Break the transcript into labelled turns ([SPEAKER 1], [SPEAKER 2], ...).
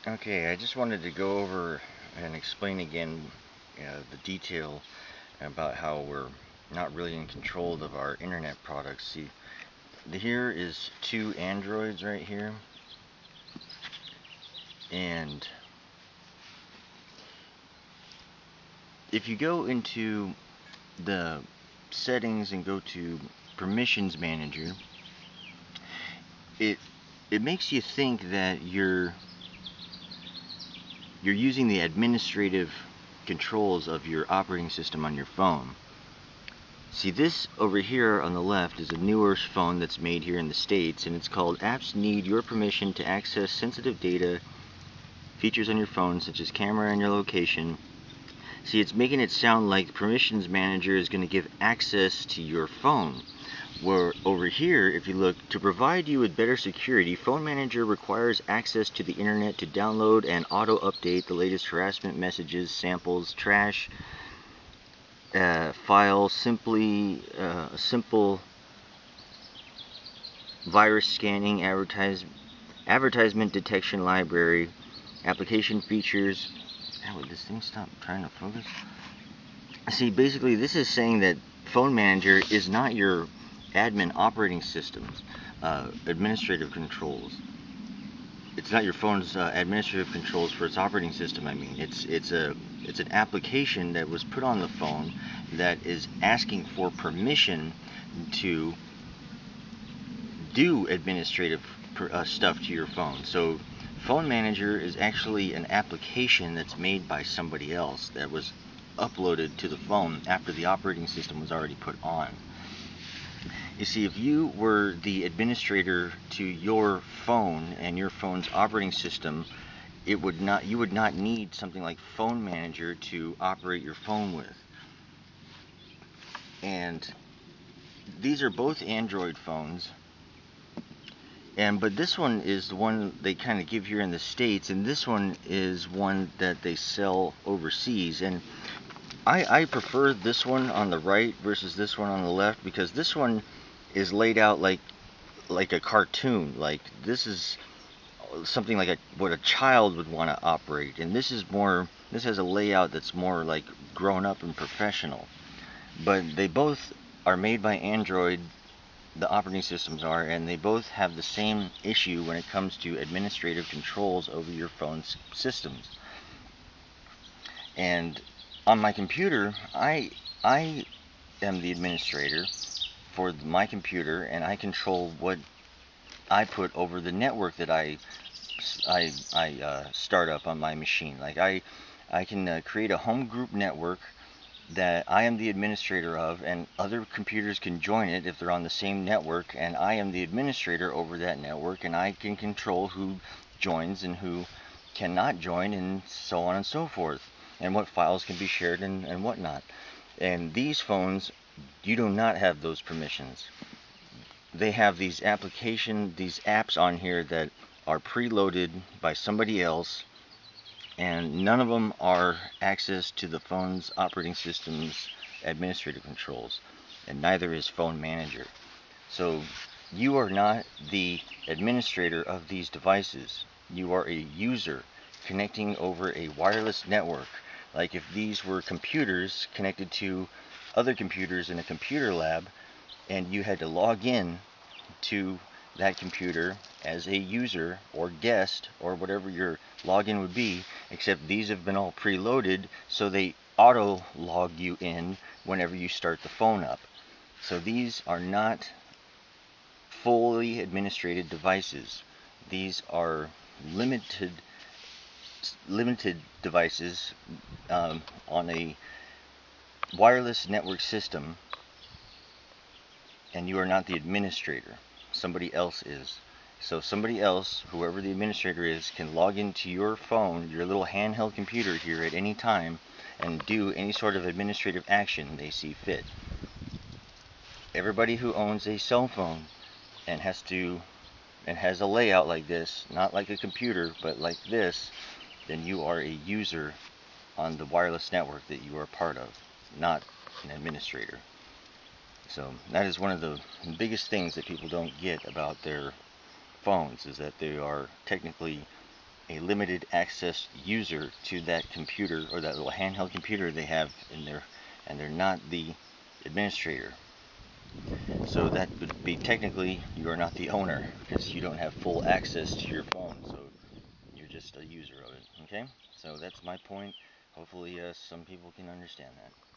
[SPEAKER 1] Okay, I just wanted to go over and explain again the detail about how we're not really in control of our internet products. See, here is two Androids right here, and if you go into the settings and go to permissions manager, it it makes you think that you're using the administrative controls of your operating system on your phone. See, this over here on the left is a newer phone that's made here in the States, and it's called Apps Need Your Permission to Access Sensitive Data, Features on Your Phone, such as camera and your location. See, it's making it sound like Permissions Manager is going to give access to your phone. Where over here, if you look, to provide you with better security, Phone Manager requires access to the internet to download and auto-update the latest harassment messages, samples, trash, file, simple virus scanning, advertisement detection library, application features. How would this thing stop trying to focus? See, basically, this is saying that Phone Manager is not your admin operating systems, administrative controls. It's not your phone's administrative controls for its operating system. I mean, it's an application that was put on the phone that is asking for permission to do administrative stuff to your phone. So Phone Manager is actually an application that's made by somebody else that was uploaded to the phone after the operating system was already put on. You see, if you were the administrator to your phone and your phone's operating system, you would not need something like Phone Manager to operate your phone with. And these are both Android phones. But this one is the one they kind of give here in the States, and this one is one that they sell overseas. And I prefer this one on the right versus this one on the left, because this one is laid out like a cartoon. Like, this is something like what a child would want to operate, and this has a layout that's more like grown up and professional. But they both are made by Android, the operating systems are, and they both have the same issue when it comes to administrative controls over your phone's systems. And on my computer, I am the administrator for my computer, and I control what I put over the network that I start up on my machine. Like, I can create a home group network that I am the administrator of, and other computers can join it if they're on the same network, and I am the administrator over that network, and I can control who joins and who cannot join, and so on and so forth, and what files can be shared and whatnot. And these phones, you do not have those permissions. They have these apps on here that are preloaded by somebody else, and none of them are access to the phone's operating system's administrative controls, and neither is Phone Manager. So you are not the administrator of these devices. You are a user connecting over a wireless network. Like, if these were computers connected to other computers in a computer lab, and you had to log in to that computer as a user or guest or whatever your login would be, except these have been all preloaded, so they auto log you in whenever you start the phone up. So these are not fully administrated devices. These are limited devices on a wireless network system, and you are not the administrator. Somebody else is. So somebody else, whoever the administrator is, can log into your phone, your little handheld computer here at any time, and do any sort of administrative action they see fit. Everybody who owns a cell phone and has a layout like this, not like a computer, but like this, then you are a user on the wireless network that you are part of, not an administrator. So that is one of the biggest things that people don't get about their phones, is that they are technically a limited access user to that computer or that little handheld computer they have in there, and they're not the administrator. So that would be technically you are not the owner because you don't have full access to your phone. So you're just a user of it. Okay? So that's my point. Hopefully, some people can understand that.